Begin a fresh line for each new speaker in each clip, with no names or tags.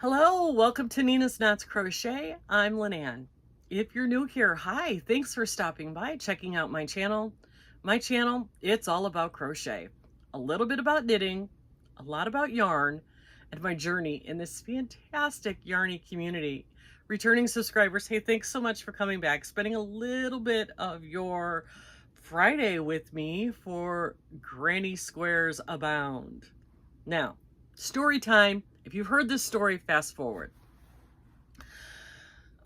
Hello, welcome to Nina's Knots Crochet. I'm Lynanne. If you're new here, hi, thanks for stopping by, checking out my channel. My channel, it's all about crochet. A little bit about knitting, a lot about yarn, and my journey in this fantastic yarny community. Returning subscribers, hey, thanks so much for coming back, spending a little bit of your Friday with me for Granny Squares Abound. Now, story time. If you've heard this story, fast forward.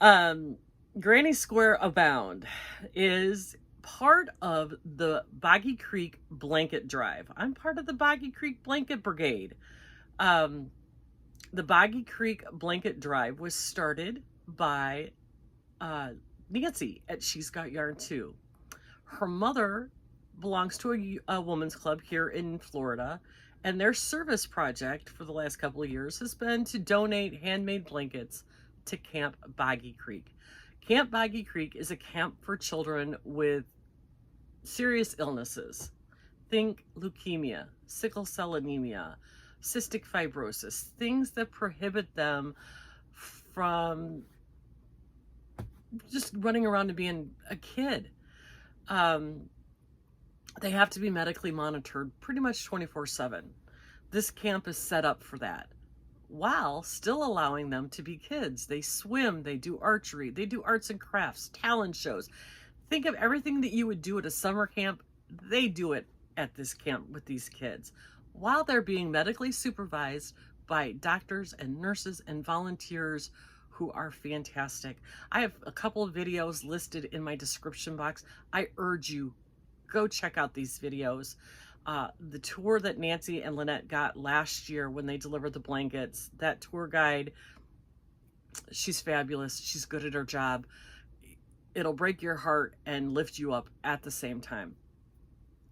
Granny Square Abound is part of the Boggy Creek Blanket Drive. I'm part of the Boggy Creek Blanket Brigade. The Boggy Creek Blanket Drive was started by Nancy at She's Got Yarn Too. Her mother belongs to a women's club here in Florida, and their service project for the last couple of years has been to donate handmade blankets to Camp Boggy Creek. Camp Boggy Creek is a camp for children with serious illnesses. Think leukemia, sickle cell anemia, cystic fibrosis, things that prohibit them from just running around and being a kid. They have to be medically monitored pretty much 24/7. This camp is set up for that, while still allowing them to be kids. They swim, they do archery, they do arts and crafts, talent shows. Think of everything that you would do at a summer camp. They do it at this camp with these kids, while they're being medically supervised by doctors and nurses and volunteers who are fantastic. I have a couple of videos listed in my description box. I urge you, go check out these videos. The tour that Nancy and Lynette got last year when they delivered the blankets, that tour guide, she's fabulous. She's good at her job. It'll break your heart and lift you up at the same time.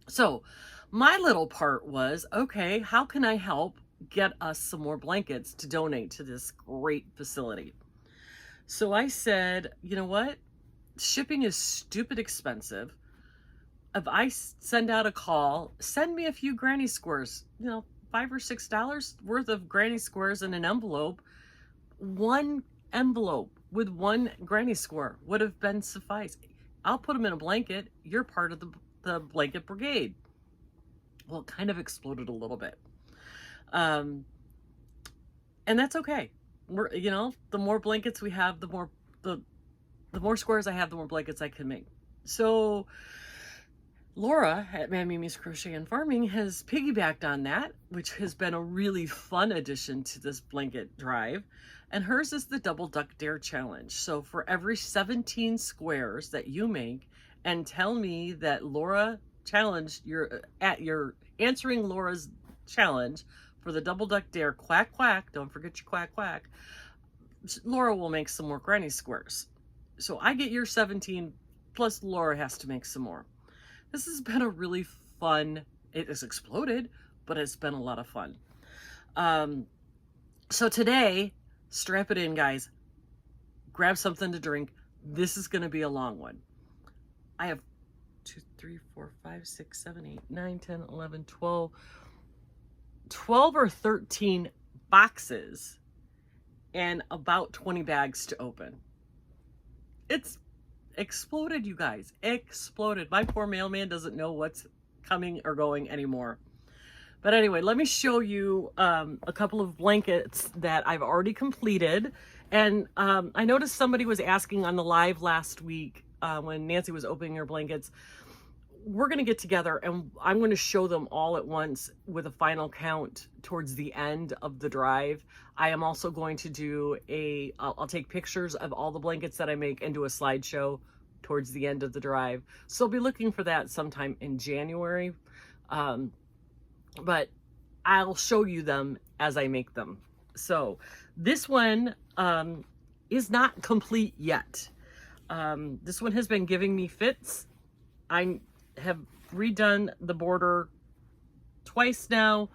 So my little part was, okay, how can I help get us some more blankets to donate to this great facility? So I said, you know what? Shipping is stupid expensive. If I send out a call, send me a few granny squares, $5 or $6 worth of granny squares in an envelope. One envelope with one granny square would have been suffice. I'll put them in a blanket. You're part of the blanket brigade. Well, it kind of exploded a little bit. And that's okay. The more blankets we have, the more squares I have, the more blankets I can make. So Laura at Mimi's Crochet and Farming has piggybacked on that, which has been a really fun addition to this blanket drive. And hers is the Double Duck Dare Challenge. So for every 17 squares that you make and tell me that Laura challenged, you're answering Laura's challenge for the Double Duck Dare, quack, quack, don't forget your quack, quack, Laura will make some more granny squares. So I get your 17, plus Laura has to make some more. This has been a really fun, it has exploded, but it's been a lot of fun. So today, strap it in, guys. Grab something to drink. This is going to be a long one. I have 2, 3, 4, 5, 6, 7, 8, 9, 10, 11, 12 or 13 boxes and about 20 bags to open. It's exploded, you guys. Exploded. My poor mailman doesn't know what's coming or going anymore. But anyway, let me show you a couple of blankets that I've already completed. And I noticed somebody was asking on the live last week when Nancy was opening her blankets. We're going to get together and I'm going to show them all at once with a final count towards the end of the drive. I am also going to do I'll take pictures of all the blankets that I make and do a slideshow towards the end of the drive. So I'll be looking for that sometime in January. But I'll show you them as I make them. So this one is not complete yet. This one has been giving me fits. I have redone the border twice now.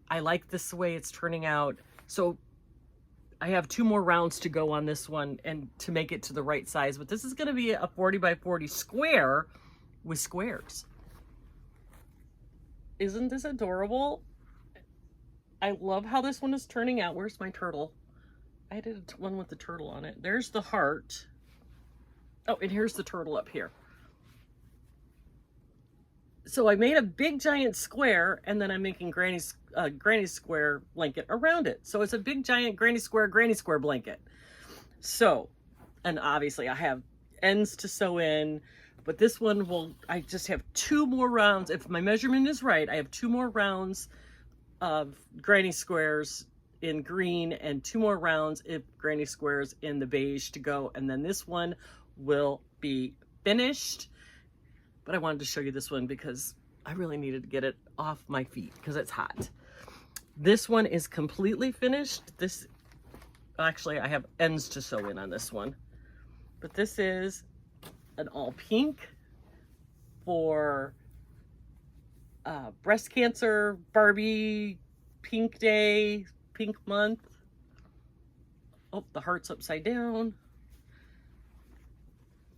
I like this way it's turning out. So I have 2 more rounds to go on this one and to make it to the right size, but this is going to be a 40 by 40 square with squares. Isn't this adorable? I love how this one is turning out. Where's my turtle? I did one with the turtle on it. There's the heart. Oh, and here's the turtle up here. So I made a big giant square, and then I'm making granny square blanket around it. So it's a big giant granny square blanket. So, and obviously I have ends to sew in, but this one I just have 2 more rounds. If my measurement is right, I have 2 more rounds of granny squares in green and 2 more rounds of granny squares in the beige to go. And then this one will be finished. But I wanted to show you this one because I really needed to get it off my feet because it's hot. This one is completely finished. Actually, I have ends to sew in on this one. But this is an all pink for breast cancer, Barbie, pink day, pink month. Oh, the heart's upside down.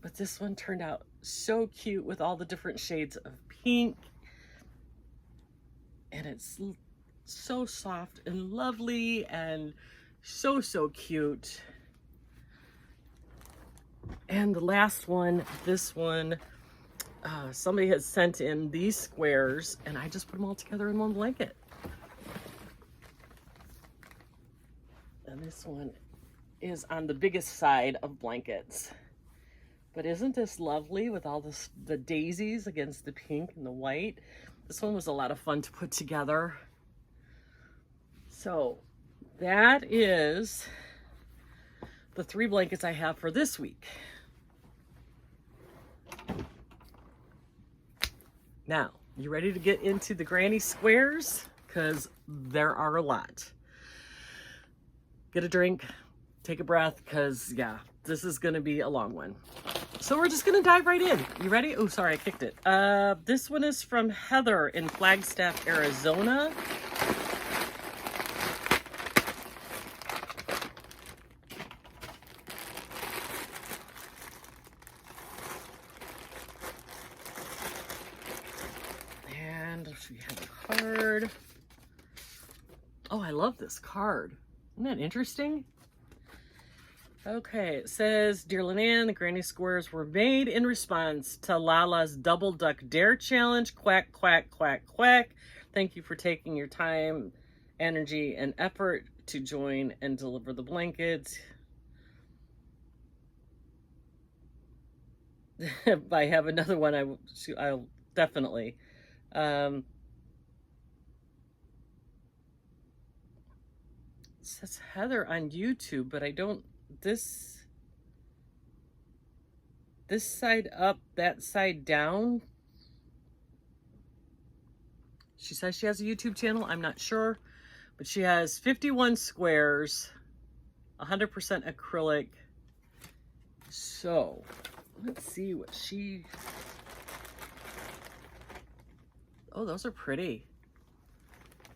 But this one turned out so cute with all the different shades of pink. And it's so soft and lovely and so cute. And the last one, this one, somebody has sent in these squares and I just put them all together in one blanket. And this one is on the biggest side of blankets. But isn't this lovely with all the daisies against the pink and the white? This one was a lot of fun to put together. So that is the 3 blankets I have for this week. Now, you ready to get into the granny squares? Because there are a lot. Get a drink, take a breath, because yeah, this is going to be a long one. So we're just going to dive right in. You ready? Oh, sorry, I kicked it. This one is from Heather in Flagstaff, Arizona. And we have a card. Oh, I love this card. Isn't that interesting? Okay, it says, Dear Lynanne, the granny squares were made in response to Lala's Double Duck Dare Challenge. Quack, quack, quack, quack. Thank you for taking your time, energy, and effort to join and deliver the blankets. If I have another one, I'll definitely. It says Heather on YouTube, but I don't. This side up, that side down. She says she has a YouTube channel. I'm not sure, but she has 51 squares, 100% acrylic. So let's see what she. Oh, those are pretty.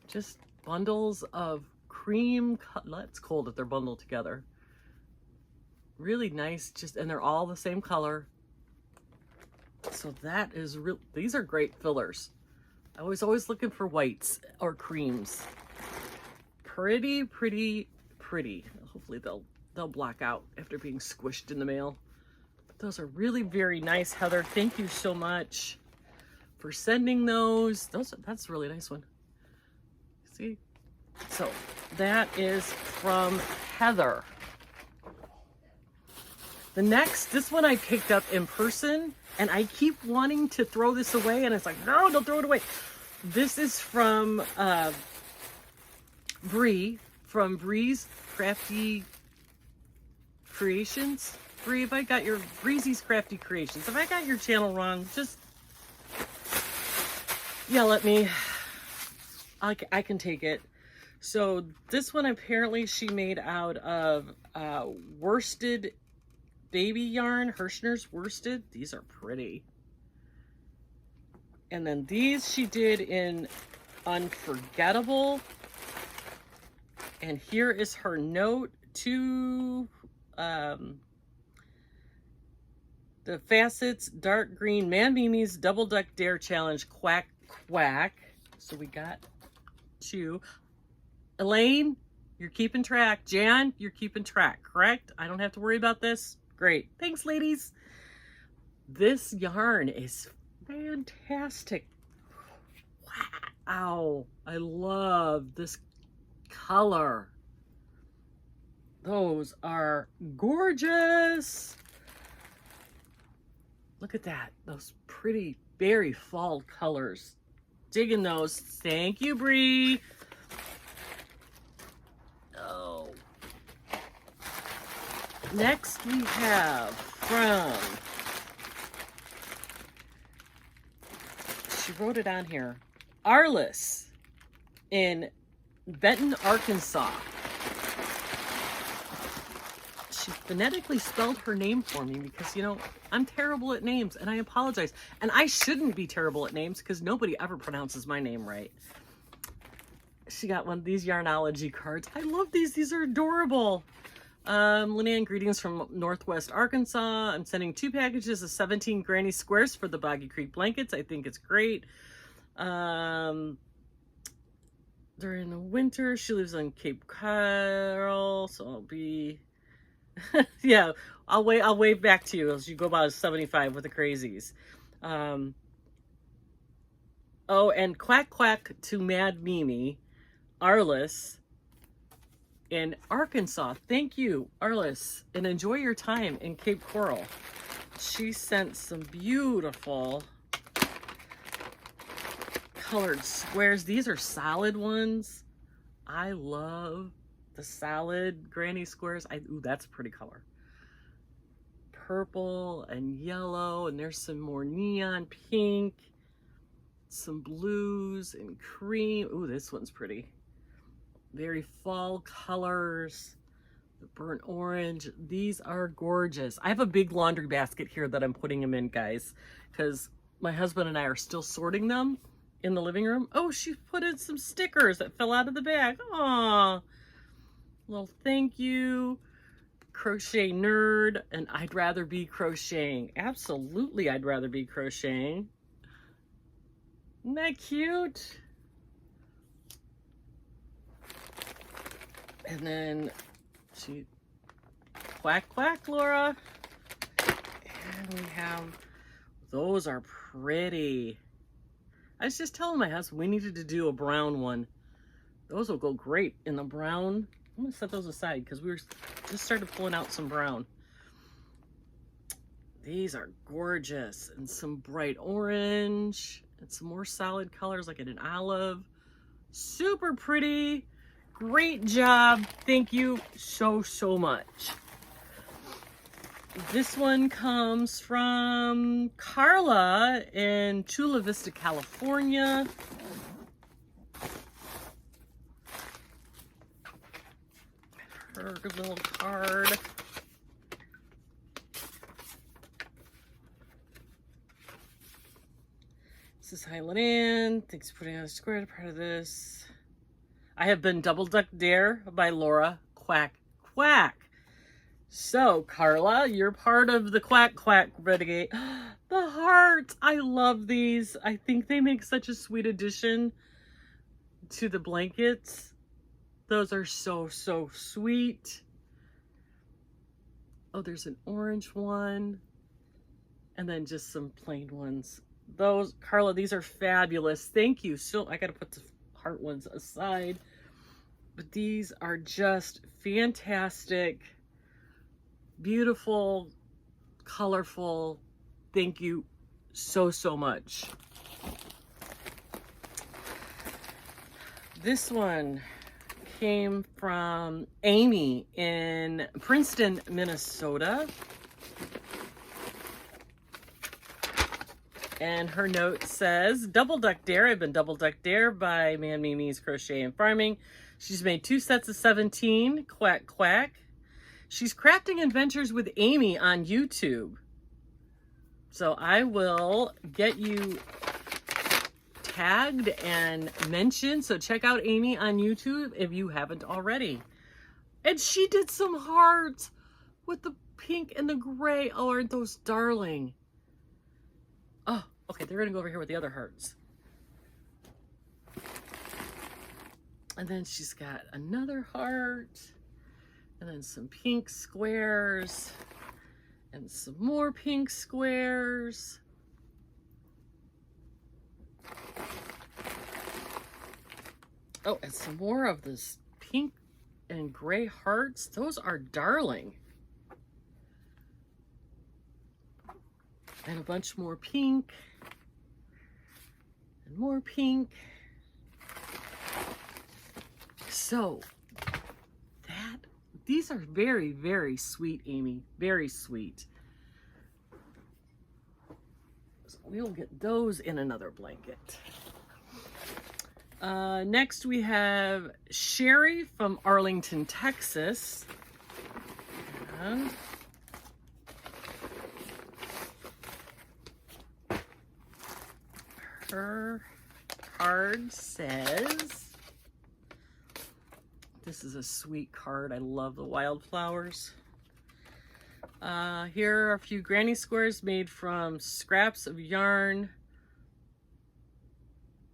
Just bundles of cream. It's cold if they're bundled together. Really nice, and they're all the same color. So that is real. These are great fillers. I was always looking for whites or creams. Pretty. Hopefully they'll block out after being squished in the mail. But those are really very nice, Heather. Thank you so much for sending those. That's a really nice one. See? So that is from Heather. The next, this one I picked up in person, and I keep wanting to throw this away, and it's like, no, don't throw it away. This is from Bree, from Bree's Crafty Creations. Bree, if I got your Breezy's Crafty Creations, if I got your channel wrong, just yell at me. I can take it. So this one apparently she made out of worsted baby yarn, Hirschner's worsted. These are pretty. And then these she did in Unforgettable. And here is her note to the Facets Dark Green Man Mimi's Double Duck Dare Challenge Quack Quack. So we got 2. Elaine, You're keeping track. Jan, you're keeping track, correct? I don't have to worry about this. Great. Thanks, ladies. This yarn is fantastic. Wow. I love this color. Those are gorgeous. Look at that. Those pretty berry fall colors. Digging those. Thank you, Bree. Oh. Next we have from, she wrote it on here, Arliss in Benton, Arkansas. She phonetically spelled her name for me because, you know, I'm terrible at names and I apologize. And I shouldn't be terrible at names because nobody ever pronounces my name right. She got one of these Yarnology cards. I love these. These are adorable. Lynanne, greetings from Northwest Arkansas. I'm sending 2 packages of 17 granny squares for the Boggy Creek blankets. I think it's great. During the winter, she lives on Cape Coral, so I'll be... yeah, I'll wave back to you as you go about 75 with the crazies. Oh, and quack quack to Mad Mimi, Arliss in Arkansas. Thank you, Arliss, and enjoy your time in Cape Coral. She sent some beautiful colored squares. These are solid ones. I love the solid granny squares. Ooh, that's a pretty color. Purple and yellow, and there's some more neon pink, some blues and cream. Ooh, this one's pretty. Very fall colors. The burnt orange. These are gorgeous. I have a big laundry basket here that I'm putting them in, guys, because my husband and I are still sorting them in the living room. Oh, she put in some stickers that fell out of the bag. Aww. Well, thank you, Crochet Nerd, and I'd rather be crocheting. Absolutely, I'd rather be crocheting. Isn't that cute? And then she, quack, quack, Laura. And we have, those are pretty. I was just telling my husband we needed to do a brown one. Those will go great in the brown. I'm gonna set those aside because we were just started pulling out some brown. These are gorgeous, and some bright orange and some more solid colors like in an olive. Super pretty. Great job. Thank you so much. This one comes from Carla in Chula Vista, California. Her little card. This is hi Lynanne. Thanks for putting on a square to part of this. I have been Double Duck Dare by Laura. Quack quack. So Carla, you're part of the quack quack renegade. The hearts. I love these. I think they make such a sweet addition to the blankets. Those are so sweet. Oh, there's an orange one. And then just some plain ones. Those, Carla, these are fabulous. Thank you. So I got to put the heart ones aside. But these are just fantastic. Beautiful. Colorful. Thank you so much. This one came from Amy in Princeton, Minnesota. And her note says, Double Duck Dare. I've been Double Duck Dare by Man Mimi's Crochet and Farming. She's made 2 sets of 17. Quack, quack. She's crafting adventures with Amy on YouTube. So I will get you tagged and mentioned. So check out Amy on YouTube if you haven't already. And she did some hearts with the pink and the gray. Oh, aren't those darling? Oh, okay. They're going to go over here with the other hearts. And then she's got another heart, and then some pink squares, and some more pink squares. Oh, and some more of this pink and gray hearts. Those are darling. And a bunch more pink. And more pink. So, these are very, very sweet, Amy. Very sweet. So we'll get those in another blanket. Next we have Sherry from Arlington, Texas. And her card says, this is a sweet card. I love the wildflowers. Here are a few granny squares made from scraps of yarn.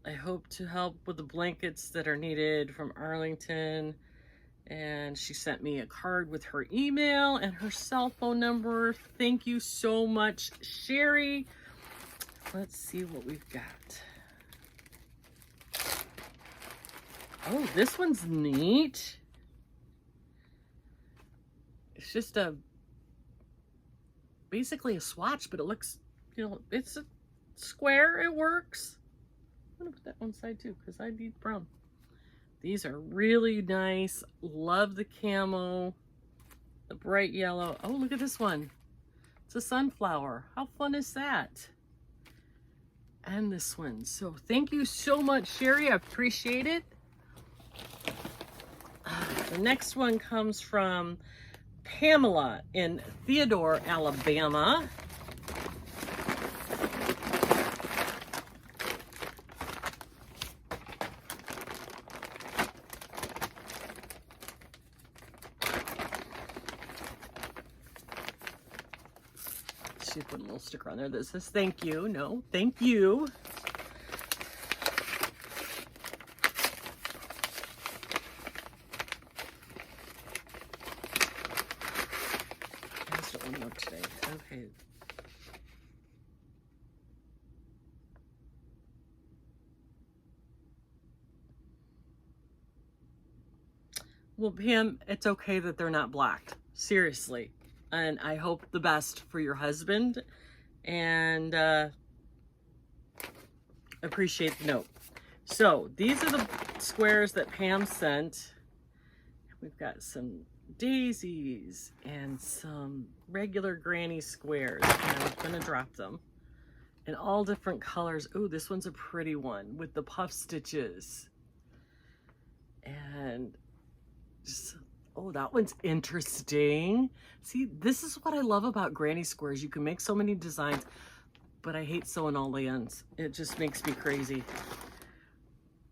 I hope to help with the blankets that are needed from Arlington. And she sent me a card with her email and her cell phone number. Thank you so much, Sherry. Let's see what we've got. Oh, this one's neat. It's just basically a swatch, but it looks, you know, it's a square. It works. I'm gonna put that one side too, because I need brown. These are really nice. Love the camo, the bright yellow. Oh, look at this one. It's a sunflower. How fun is that? And this one. So thank you so much, Sherry. I appreciate it. The next one comes from Pamela in Theodore, Alabama. She put a little sticker on there that says thank you. No, thank you. I just don't want to look today. Okay. Well, Pam, it's okay that they're not blocked. Seriously. And I hope the best for your husband, and appreciate the note. So these are the squares that Pam sent. We've got some daisies and some regular granny squares, and I'm gonna drop them in all different colors. Oh, this one's a pretty one with the puff stitches. And just, oh, that one's interesting. See, this is what I love about granny squares. You can make so many designs, but I hate sewing all the ends. It just makes me crazy.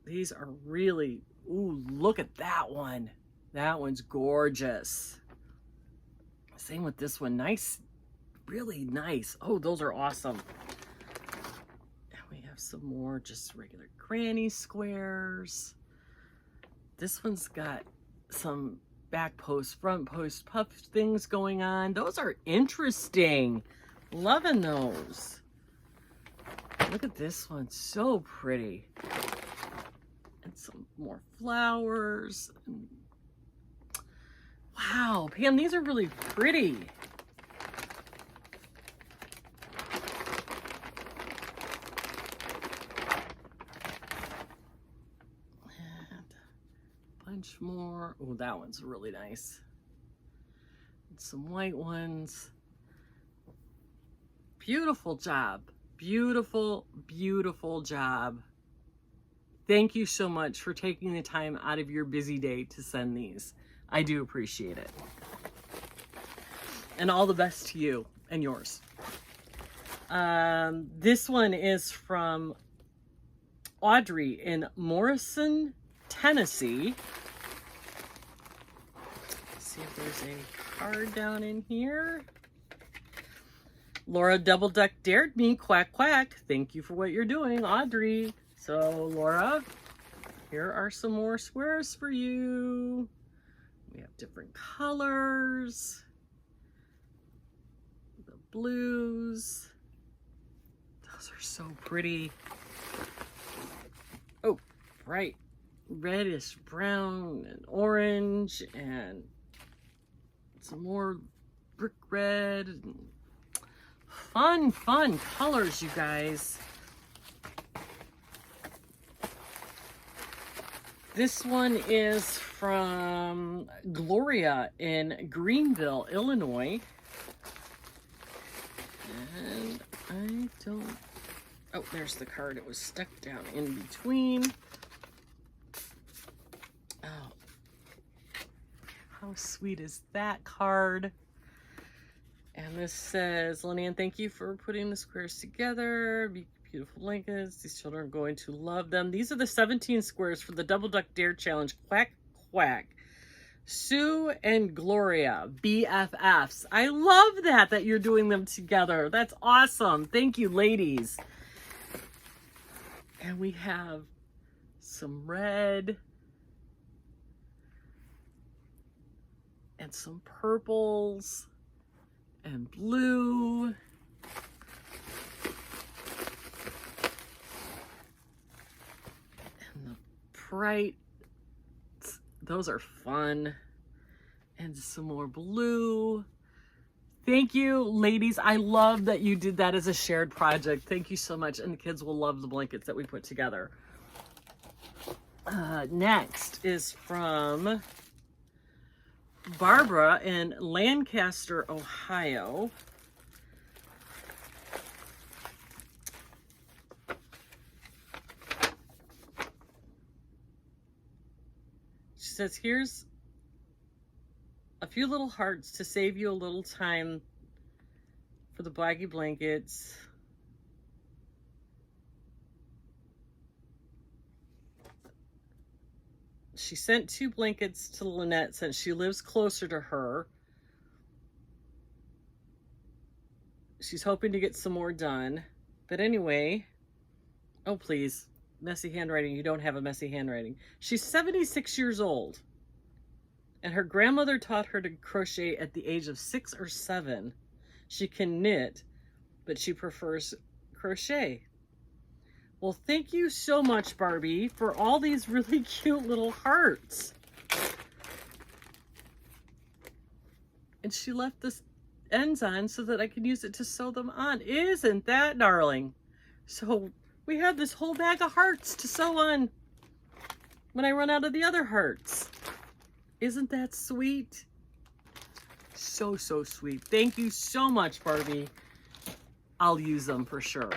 These are really, ooh, look at that one. That one's gorgeous. Same with this one. Nice, really nice. Oh, those are awesome. And we have some more just regular granny squares. This one's got some back post, front post, puff things going on. Those are interesting. Loving those. Look at this one. So pretty. And some more flowers. Wow, Pam, these are really pretty. Bunch more. Oh, that one's really nice. And some white ones. Beautiful job. Beautiful, beautiful job. Thank you so much for taking the time out of your busy day to send these. I do appreciate it. And all the best to you and yours. This one is from Audrey in Morrison, Tennessee. Let's see if there's a card down in here. Laura Double Duck dared me, quack, quack. Thank you for what you're doing, Audrey. So, Laura, Here are some more squares for you. We have different colors. The blues. Those are so pretty. Oh, bright reddish brown and orange and some more brick red. Fun colors, you guys. This one is from Gloria in Greenville, Illinois. And I don't... Oh, there's the card. It was stuck down in between. Oh, how sweet is that card? And this says, Lynanne, thank you for putting the squares together. Beautiful blankets. These children are going to love them. These are the 17 squares for the Double Duck Dare Challenge. Quack, quack. Sue and Gloria, BFFs. I love that you're doing them together. That's awesome. Thank you, ladies. And we have some red and some purples and blue. And the bright, those are fun. And some more blue. Thank you, ladies. I love that you did that as a shared project. Thank you so much. And the kids will love the blankets that we put together. Next is from Barbara in Lancaster, Ohio. She says, here's a few little hearts to save you a little time for the baggy blankets. She sent 2 blankets to Lynette since she lives closer to her. She's hoping to get some more done. But anyway, oh please, messy handwriting. You don't have a messy handwriting. She's 76 years old. And her grandmother taught her to crochet at the age of 6 or 7. She can knit, but she prefers crochet. Well, thank you so much, Barbie, for all these really cute little hearts. And she left the ends on so that I can use it to sew them on. Isn't that darling? So we have this whole bag of hearts to sew on when I run out of the other hearts. Isn't that sweet? So sweet. Thank you so much, Barbie. I'll use them for sure.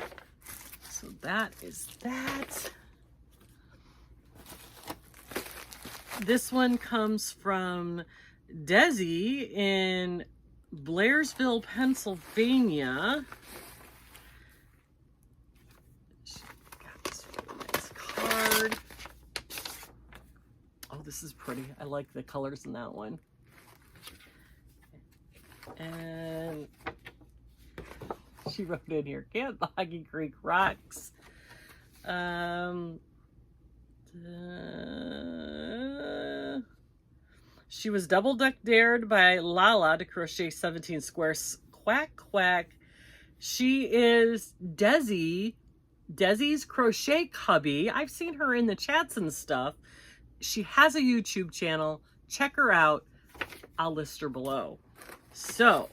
So that is that. This one comes from Desi in Blairsville, Pennsylvania. She got this really nice card. Oh, this is pretty. I like the colors in that one. And she wrote in here, Camp Boggy Creek rocks. She was double duck dared by Lala to crochet 17 squares. Quack, quack. She is Desi's Crochet Cubby. I've seen her in the chats and stuff. She has a YouTube channel. Check her out. I'll list her below. So,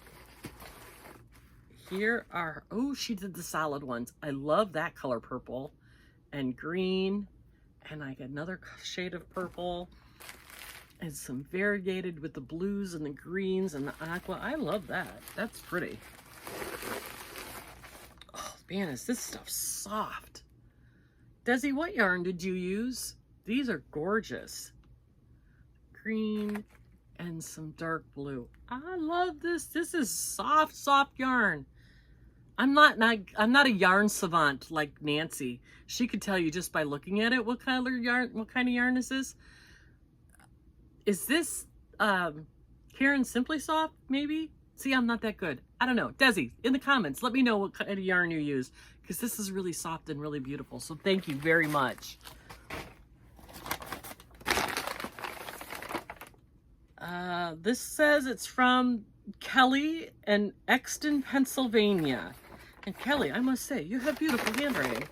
here are, oh, she did the solid ones. I love that color, purple and green. And I got another shade of purple. And some variegated with the blues and the greens and the aqua. I love that. That's pretty. Oh, man, is this stuff soft. Desi, what yarn did you use? These are gorgeous. Green and some dark blue. I love this. This is soft yarn. I'm not a yarn savant like Nancy. She could tell you just by looking at it what kind of yarn is this? Is this Karen Simply Soft, maybe? See, I'm not that good. I don't know. Desi, in the comments, let me know what kind of yarn you use, because this is really soft and really beautiful. So thank you very much. This says it's from Kelly in Exton, Pennsylvania. And Kelly, I must say, you have beautiful handwriting.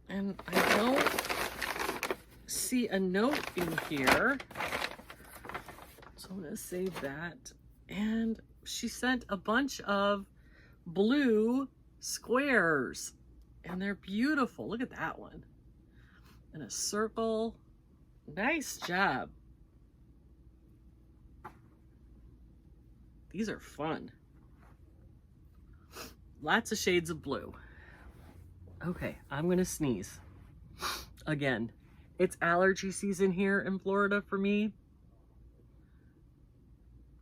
And I don't see a note in here. So I'm going to save that. And she sent a bunch of blue squares. And they're beautiful. Look at that one. And a circle. Nice job. These are fun. Lots of shades of blue. Okay, I'm gonna sneeze. Again, it's allergy season here in Florida for me.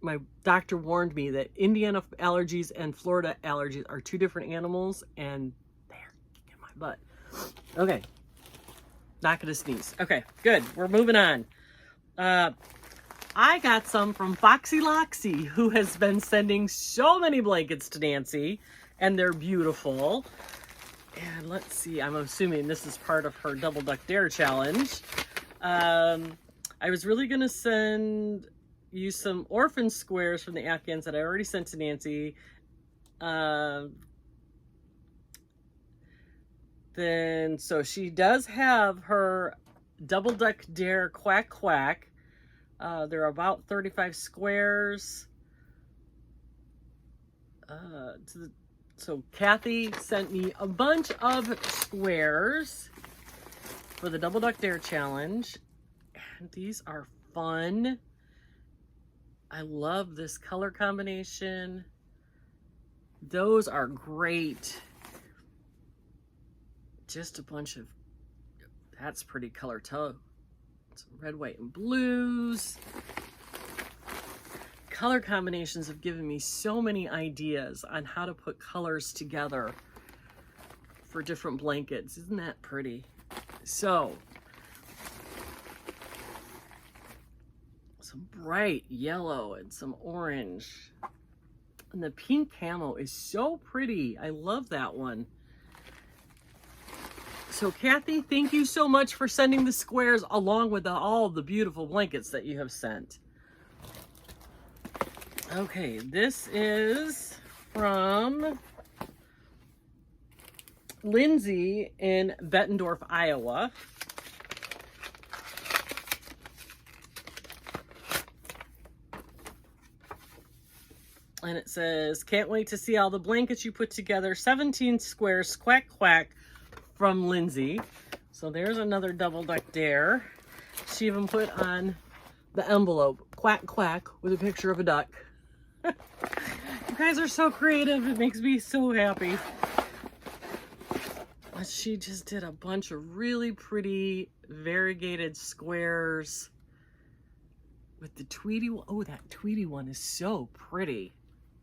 My doctor warned me that Indiana allergies and Florida allergies are two different animals, and they're kicking my butt. Okay, not gonna sneeze. Okay, good, we're moving on. I got some from Foxy Loxy, who has been sending so many blankets to Nancy, and they're beautiful. And let's see, I'm assuming this is part of her Double Duck Dare challenge. I was really going to send you some orphan squares from the Afghans that I already sent to Nancy. So she does have her Double Duck Dare Quack Quack. There are about 35 squares. So Kathy sent me a bunch of squares for the Double Duck Dare challenge. And these are fun. I love this color combination. Those are great. Just a bunch of, that's pretty color too. Some red, white, and blues. Color combinations have given me so many ideas on how to put colors together for different blankets. Isn't that pretty? So, some bright yellow and some orange. And the pink camo is so pretty. I love that one. So Kathy, thank you so much for sending the squares along with all the beautiful blankets that you have sent. Okay, this is from Lindsay in Bettendorf, Iowa. And it says, can't wait to see all the blankets you put together. 17 squares, quack, quack, from Lindsay. So there's another Double Duck Dare. She even put on the envelope, quack, quack, with a picture of a duck. You guys are so creative. It makes me so happy. But she just did a bunch of really pretty variegated squares with the Tweety one. Oh, that Tweety one is so pretty.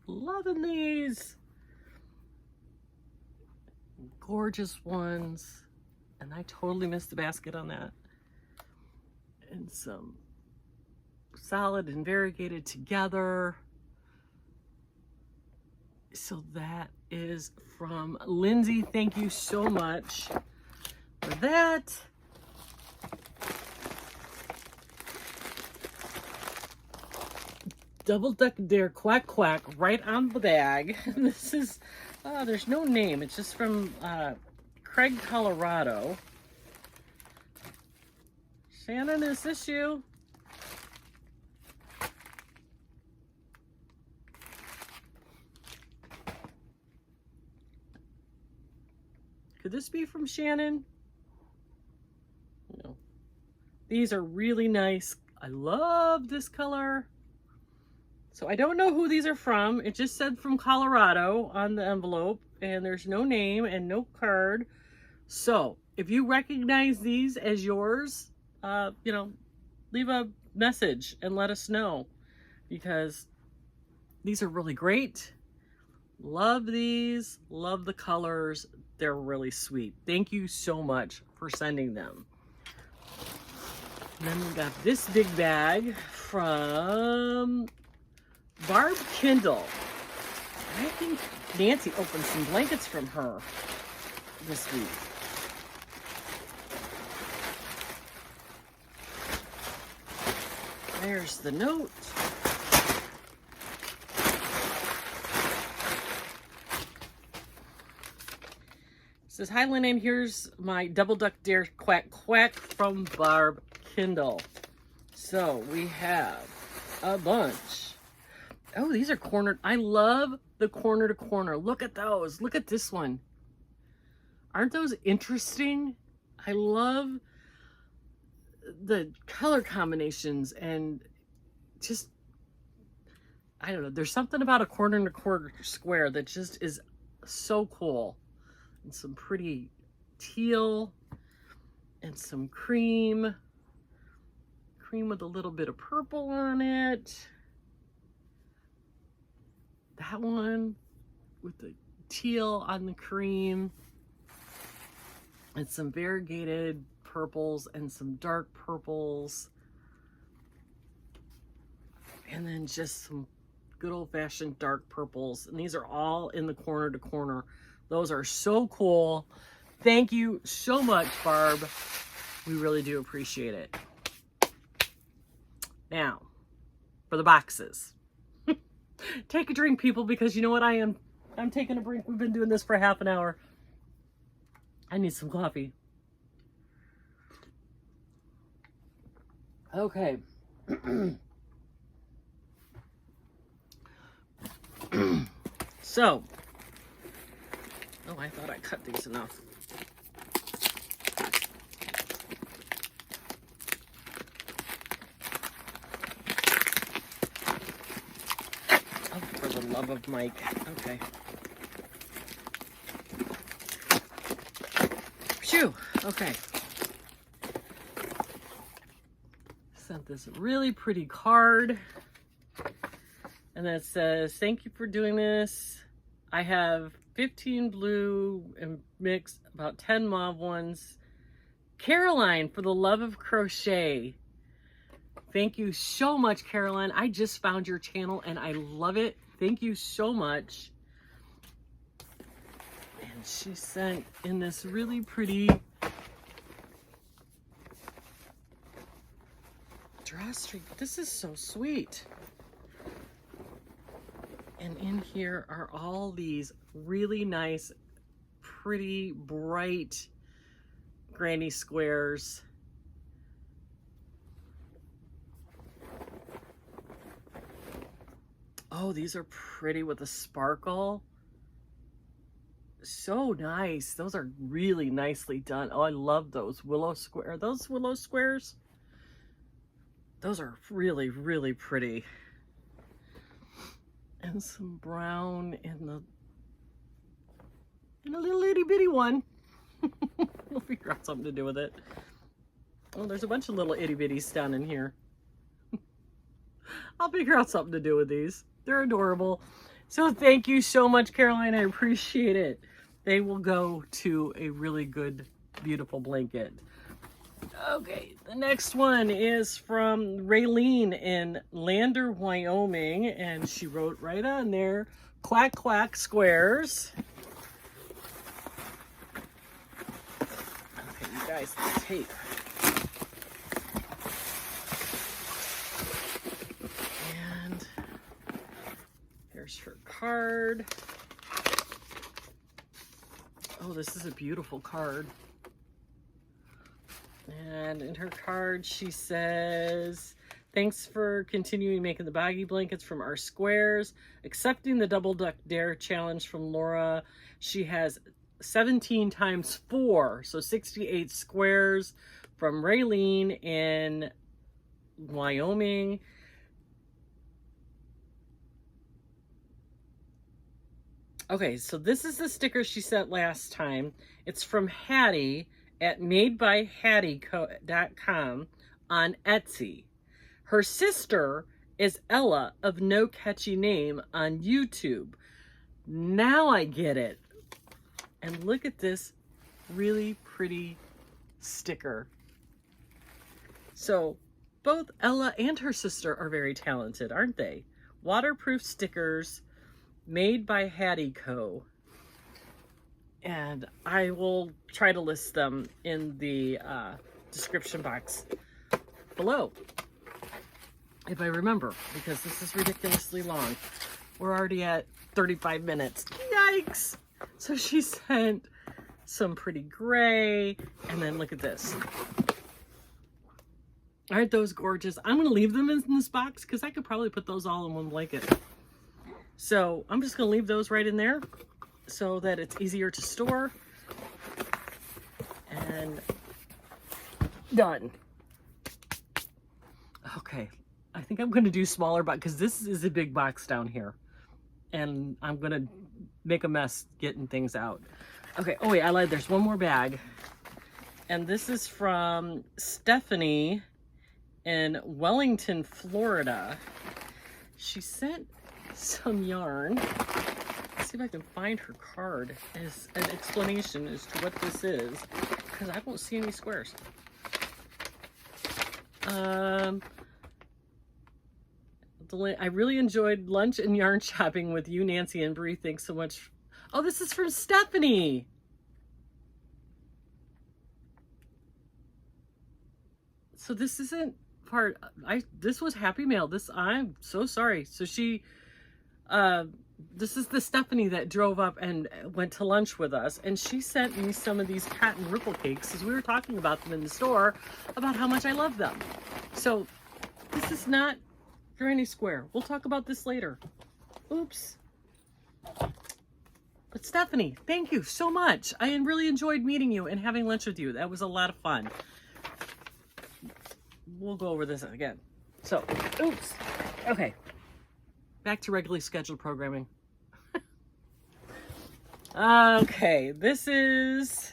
Loving these. Gorgeous ones. And I totally missed the basket on that. And some solid and variegated together. So that is from Lindsay. Thank you so much for that. Double Duck Dare Quack Quack right on the bag. This is, there's no name. It's just from Craig, Colorado. Shannon, is this you? Could this be from Shannon? No. These are really nice. I love this color. So I don't know who these are from. It just said from Colorado on the envelope, and there's no name and no card. So if you recognize these as yours, you know, leave a message and let us know, because these are really great. Love these, love the colors. They're really sweet. Thank you so much for sending them. And then we got this big bag from Barb Kindle. I think Nancy opened some blankets from her this week. There's the note. It says, hi, Lynanne, here's my Double Duck Dare Quack Quack from Barb Kindle. So we have a bunch. Oh, these are cornered. I love the corner to corner. Look at those. Look at this one. Aren't those interesting? I love the color combinations and just, I don't know. There's something about a corner to corner square that just is so cool. And some pretty teal and some cream with a little bit of purple on it. That one with the teal on the cream, and some variegated purples and some dark purples, and then just some good old-fashioned dark purples. And these are all in the corner to corner. Those are so cool. Thank you so much, Barb. We really do appreciate it. Now, for the boxes. Take a drink, people, because you know what I am? I'm taking a break. We've been doing this for half an hour. I need some coffee. Okay. So, oh, I thought I cut these enough. Oh, for the love of Mike. Okay. Phew. Okay. Sent this really pretty card. And then it says, thank you for doing this. I have 15 blue and mix about 10 mauve ones. Caroline, for the love of crochet. Thank you so much, Caroline. I just found your channel and I love it. Thank you so much. And she sent in this really pretty drawstring. This is so sweet. And in here are all these really nice, pretty, bright granny squares. Oh, these are pretty with a sparkle. So nice. Those are really nicely done. Oh, I love those willow square. Are those willow squares? Those are really, really pretty. And some brown in a little itty bitty one. We'll figure out something to do with it. Oh, there's a bunch of little itty bitties down in here. I'll figure out something to do with these. They're adorable. So thank you so much, Caroline. I appreciate it. They will go to a really good, beautiful blanket. Okay, the next one is from Raylene in Lander, Wyoming, and she wrote right on there, Quack Quack Squares. Okay, you guys, the tape. And here's her card. Oh, this is a beautiful card. And in her card, she says, thanks for continuing making the baggy blankets from our squares, accepting the Double Duck Dare challenge from Laura. She has 17 times 4, so 68 squares from Raylene in Wyoming. Okay, so this is the sticker she sent last time. It's from Hattie at madebyhattie.com on Etsy. Her sister is Ella of No Catchy Name on YouTube. Now I get it. And look at this really pretty sticker. So both Ella and her sister are very talented, aren't they? Waterproof stickers made by Hattie Co. And I will try to list them in the description box below. if I remember, because this is ridiculously long. We're already at 35 minutes. Yikes! So she sent some pretty gray, and then look at this. Aren't those gorgeous? I'm going to leave them in this box because I could probably put those all in one blanket. So I'm just going to leave those right in there so that it's easier to store. And done. Okay, I think I'm going to do smaller box because this is a big box down here. And I'm going to make a mess getting things out. Okay, oh wait, I lied. There's one more bag. And this is from Stephanie in Wellington, Florida. She sent some yarn. Let's see if I can find her card as an explanation as to what this is, because I don't see any squares. I really enjoyed lunch and yarn shopping with you, Nancy and Bree. Thanks so much. Oh, this is from Stephanie. So this isn't part, this was Happy Mail. I'm so sorry. So she, this is the Stephanie that drove up and went to lunch with us, and she sent me some of these patent ripple cakes because we were talking about them in the store about how much I love them. So this is not Granny Square. We'll talk about this later. Oops. But Stephanie, thank you so much. I really enjoyed meeting you and having lunch with you. That was a lot of fun. We'll go over this again. So, oops. Okay. Back to regularly scheduled programming. Okay, this is...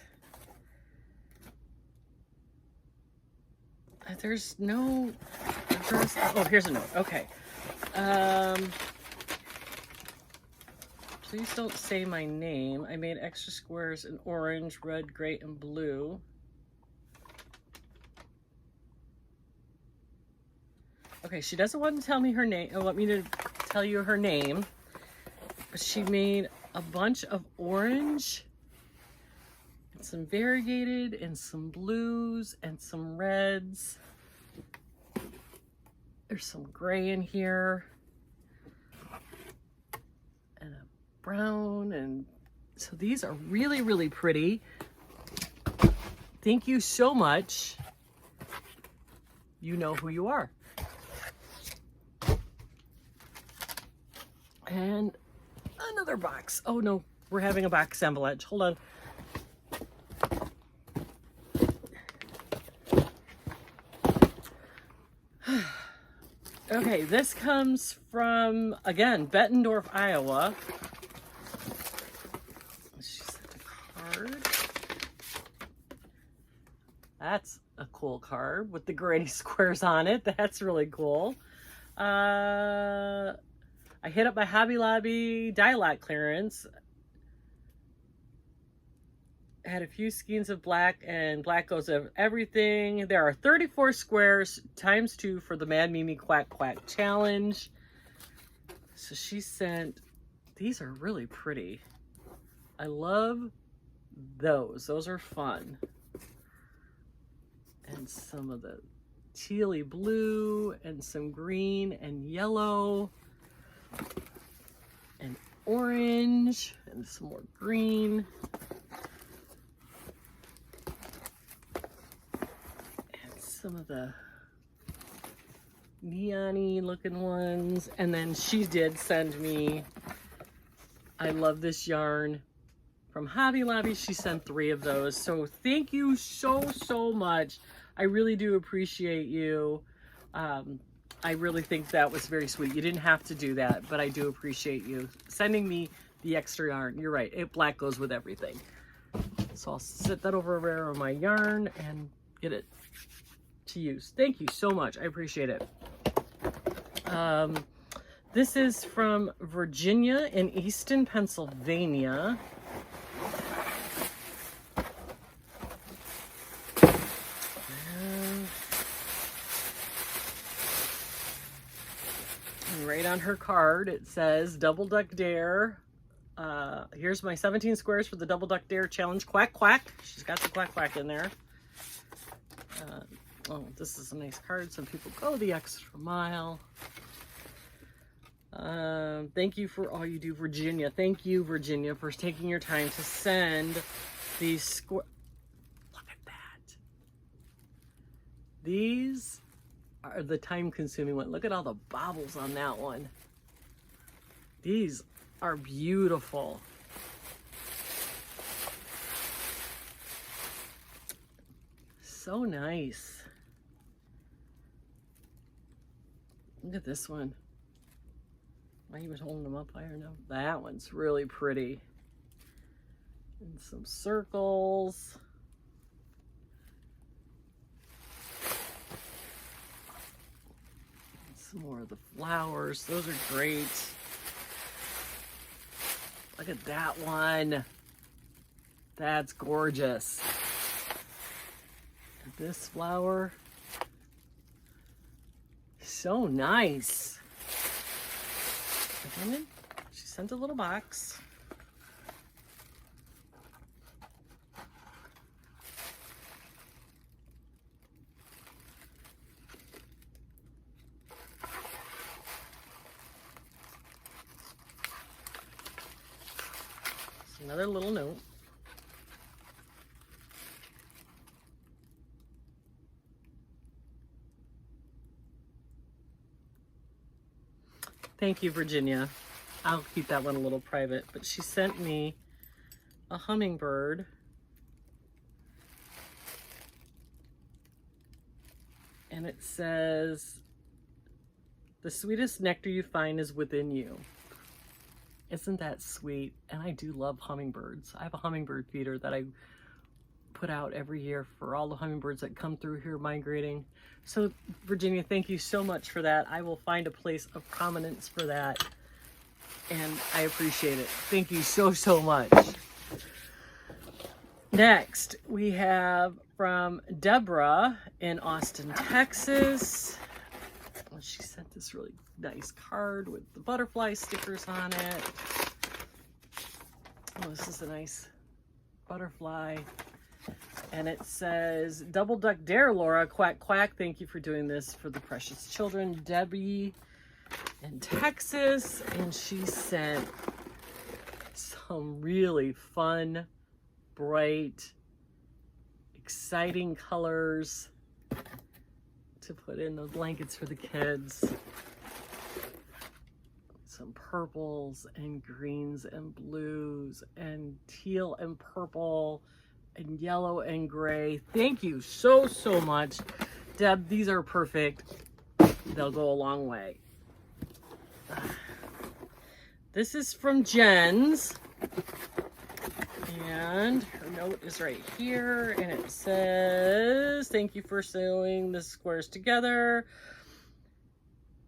There's no... Oh, here's a note. Okay. Please don't say my name. I made extra squares in orange, red, gray, and blue. Okay, she doesn't want to tell me her name. I want me to tell you her name. But she made a bunch of orange, and some variegated, and some blues, and some reds. There's some gray in here. And a brown, and so these are really, really pretty. Thank you so much. You know who you are. And another box. Oh no, we're having a box assemblage. Hold on. Okay, this comes from, again, Bettendorf, Iowa. She sent a card. That's a cool card with the granny squares on it. That's really cool. I hit up my Hobby Lobby dye lot clearance. I had a few skeins of black, and black goes of everything. There are 34 squares times 2 for the Mad Mimi Quack Quack challenge. So she sent, these are really pretty. I love those. Those are fun. And some of the tealy blue and some green and yellow and orange and some more green. And some of the neon-y looking ones. And then she did send me, I love this yarn from Hobby Lobby. She sent 3 of those. So thank you so much. I really do appreciate you. I really think that was very sweet. You didn't have to do that, but I do appreciate you sending me the extra yarn. You're right, black goes with everything. So I'll set that over there on my yarn and get it to use. Thank you so much. I appreciate it. This is from Virginia in Easton, Pennsylvania. Right on her card, it says Double Duck Dare. Here's my 17 squares for the Double Duck Dare challenge. Quack quack. She's got the quack quack in there. Oh, this is a nice card. Some people go the extra mile. Thank you for all you do, Virginia. Thank you, Virginia, for taking your time to send these square. Look at that. These are the time-consuming one. Look at all the bobbles on that one. These are beautiful. So nice. Look at this one. Am I even holding them up? I don't know. That one's really pretty. And some circles. And some more of the flowers. Those are great. Look at that one. That's gorgeous. And this flower. So nice. She sent a little box. Another little note. Thank you, Virginia. I'll keep that one a little private, but she sent me a hummingbird. And it says, "The sweetest nectar you find is within you." Isn't that sweet? And I do love hummingbirds. I have a hummingbird feeder that I put out every year for all the hummingbirds that come through here migrating. So Virginia, thank you so much for that. I will find a place of prominence for that. And I appreciate it. Thank you so, so much. Next, we have from Deborah in Austin, Texas. She sent this really nice card with the butterfly stickers on it. Oh, this is a nice butterfly. And it says, "Double duck dare, Laura, quack, quack. Thank you for doing this for the precious children." Debbie in Texas. And she sent some really fun, bright, exciting colors to put in the blankets for the kids. Some purples and greens and blues and teal and purple and yellow and gray. Thank you so, so much, Deb. These are perfect. They'll go a long way. This is from Jen's. And her note is right here. And it says, "Thank you for sewing the squares together.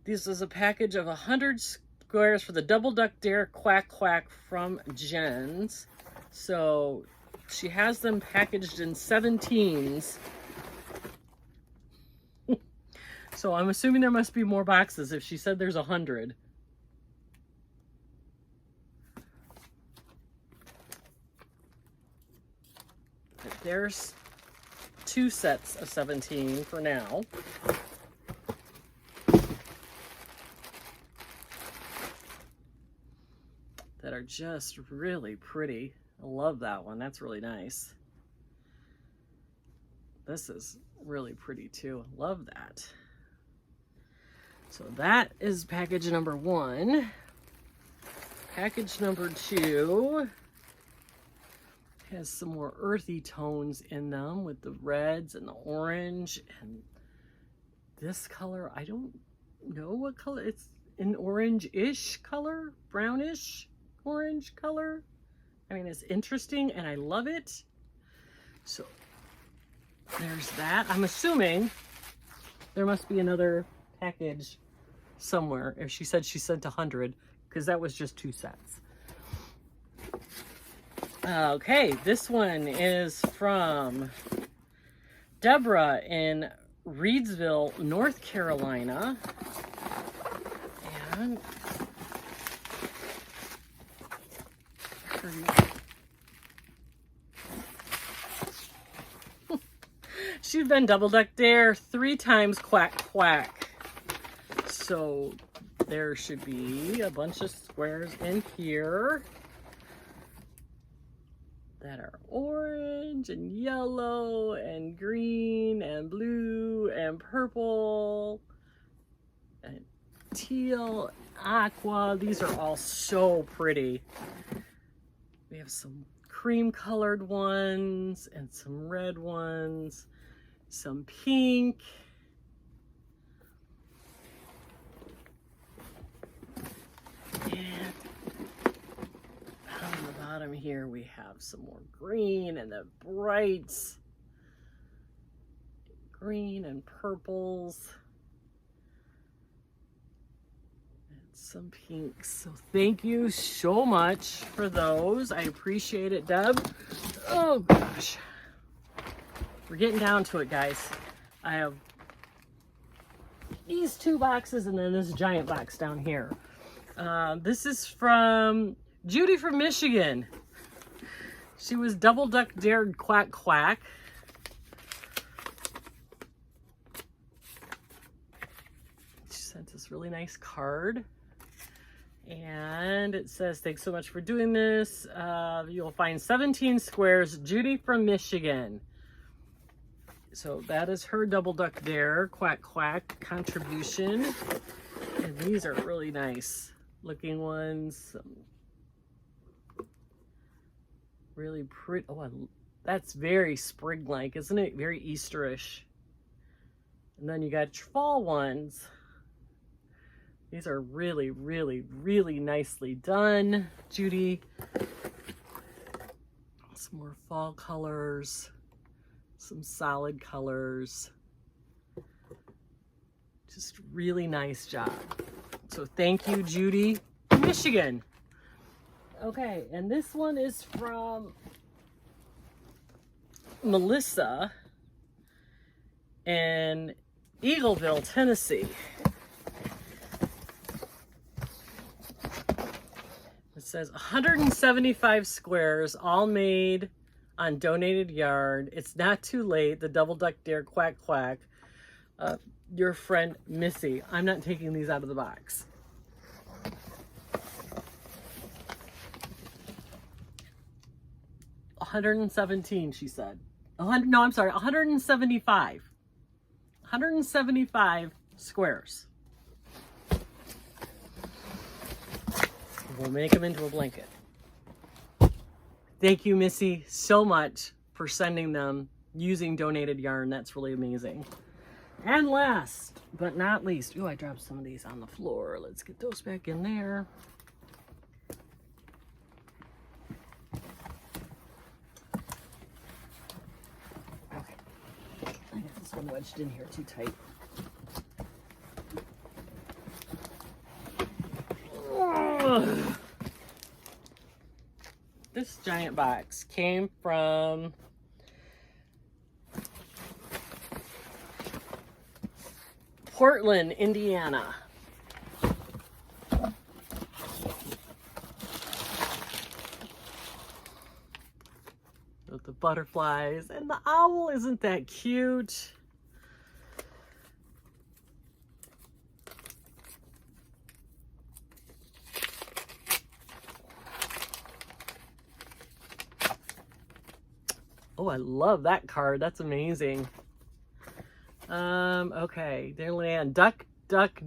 This is a package of 100 squares for the Double Duck Dare Quack Quack from Jen's." So she has them packaged in 17s. So I'm assuming there must be more boxes if she said there's 100. There's 2 sets of 17 for now. That are just really pretty. I love that one. That's really nice. This is really pretty too. Love that. So that is package number 1. Package number 2 has some more earthy tones in them with the reds and the orange and this color. I don't know what color. It's an orange-ish color, brownish orange color. I mean, it's interesting and I love it. So there's that. I'm assuming there must be another package somewhere if she said she sent 100, because that was just 2 sets. Okay, this one is from Deborah in Reidsville, North Carolina. And She's been double duck dare 3 times, quack quack. So there should be a bunch of squares in here that are orange and yellow and green and blue and purple and teal, aqua. These are all so pretty. We have some cream colored ones and some red ones, some pink. And on the bottom here we have some more green and the brights. Green and purples. And some pinks. So thank you so much for those. I appreciate it, Deb. Oh gosh. We're getting down to it, guys. I have these 2 boxes and then this giant box down here. This is from Judy from Michigan. She was double duck dared quack quack. She sent this really nice card. And it says, thanks so much for doing this. You'll find 17 squares, Judy from Michigan. So that is her double duck dare quack quack contribution. And these are really nice looking ones. Really pretty. Oh, that's very spring-like, isn't it? Very Easterish. And then you got your fall ones. These are really, really, really nicely done, Judy. Some more fall colors, some solid colors. Just really nice job. So thank you, Judy, Michigan. Okay, and this one is from Melissa in Eagleville, Tennessee. It says 175 squares, all made on donated yarn. It's not too late. The double duck dare quack quack. Your friend Missy. I'm not taking these out of the box. $117, she said. No, I'm sorry, 175. 175 squares. We'll make them into a blanket. Thank you, Missy, so much for sending them using donated yarn. That's really amazing. And last but not least, oh, I dropped some of these on the floor. Let's get those back in there. Okay. I got this one wedged in here too tight. This giant box came from Portland, Indiana. With the butterflies and the owl, isn't that cute? Oh, I love that card. That's amazing. Okay, dear Lynanne, Duck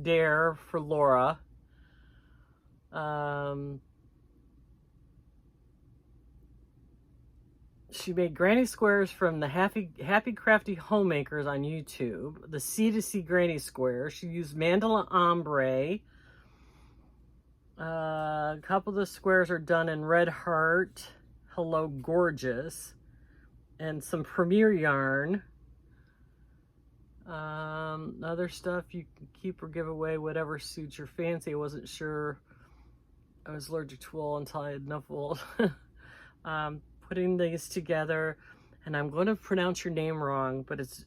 Dare for Laura. She made granny squares from the Happy Crafty Homemakers on YouTube. The C2C granny square. She used mandala ombre. A couple of the squares are done in Red Heart, Hello Gorgeous, and some Premier yarn. Other stuff you can keep or give away, whatever suits your fancy. I wasn't sure. I was allergic to wool until I had enough wool. Putting these together, and I'm going to pronounce your name wrong, but it's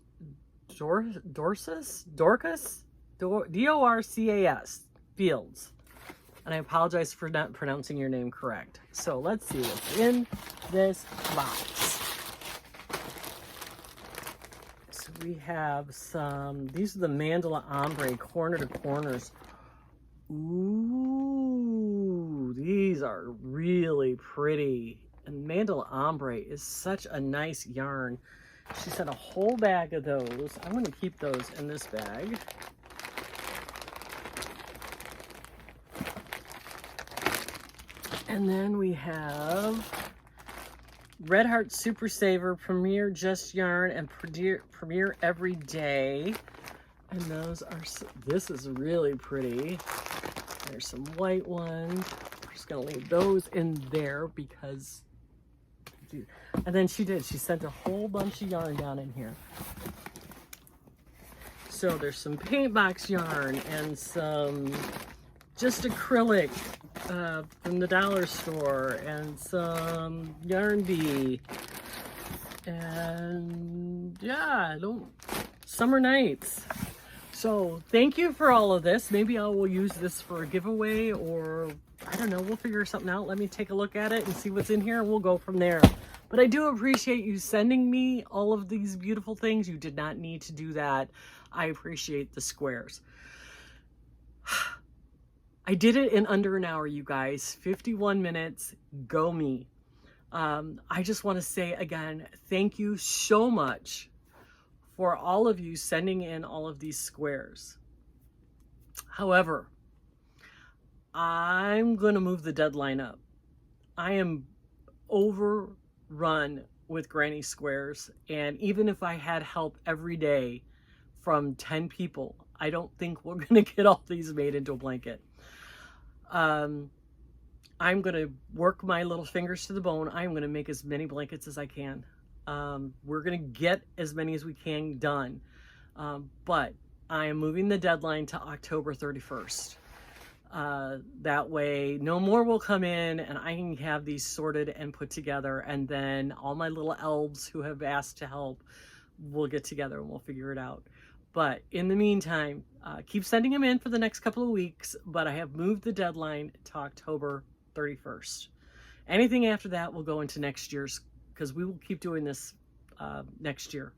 Dorcas, D-O-R-C-A-S, Fields. And I apologize for not pronouncing your name correct. So let's see what's in this box. So we have some, these are the Mandala Ombre corner to corners. Ooh, these are really pretty. And Mandala Ombre is such a nice yarn. She sent a whole bag of those. I'm going to keep those in this bag. And then we have Red Heart Super Saver, Premier Just Yarn, and Premier Everyday. And those are, this is really pretty. There's some white ones. We're just gonna leave those in there because, and then she sent a whole bunch of yarn down in here. So there's some paint box yarn and some just acrylic from the dollar store, and some Yarn Bee, and yeah, summer nights. So thank you for all of this. Maybe I will use this for a giveaway, or I don't know, we'll figure something out. Let me take a look at it and see what's in here, and we'll go from there. But I do appreciate you sending me all of these beautiful things. You did not need to do that. I appreciate the squares. I did it in under an hour, you guys. 51 minutes, go me. I just want to say again, thank you so much for all of you sending in all of these squares. However, I'm going to move the deadline up. I am overrun with granny squares, and even if I had help every day from 10 people, I don't think we're going to get all these made into a blanket. I'm going to work my little fingers to the bone. I'm going to make as many blankets as I can. We're going to get as many as we can done. But I am moving the deadline to October 31st. That way no more will come in, and I can have these sorted and put together, and then all my little elves who have asked to help will get together and we'll figure it out. But in the meantime, keep sending them in for the next couple of weeks, but I have moved the deadline to October 31st. Anything after that will go into next year's, because we will keep doing this next year.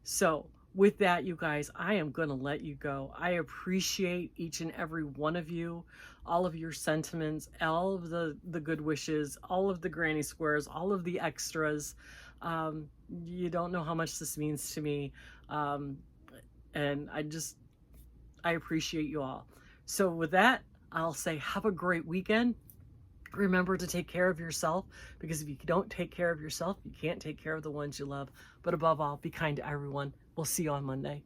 So with that, you guys, I am going to let you go. I appreciate each and every one of you, all of your sentiments, all of the good wishes, all of the granny squares, all of the extras. You don't know how much this means to me. And I appreciate you all. So with that, I'll say have a great weekend. Remember to take care of yourself, because if you don't take care of yourself, you can't take care of the ones you love. But above all, be kind to everyone. We'll see you on Monday.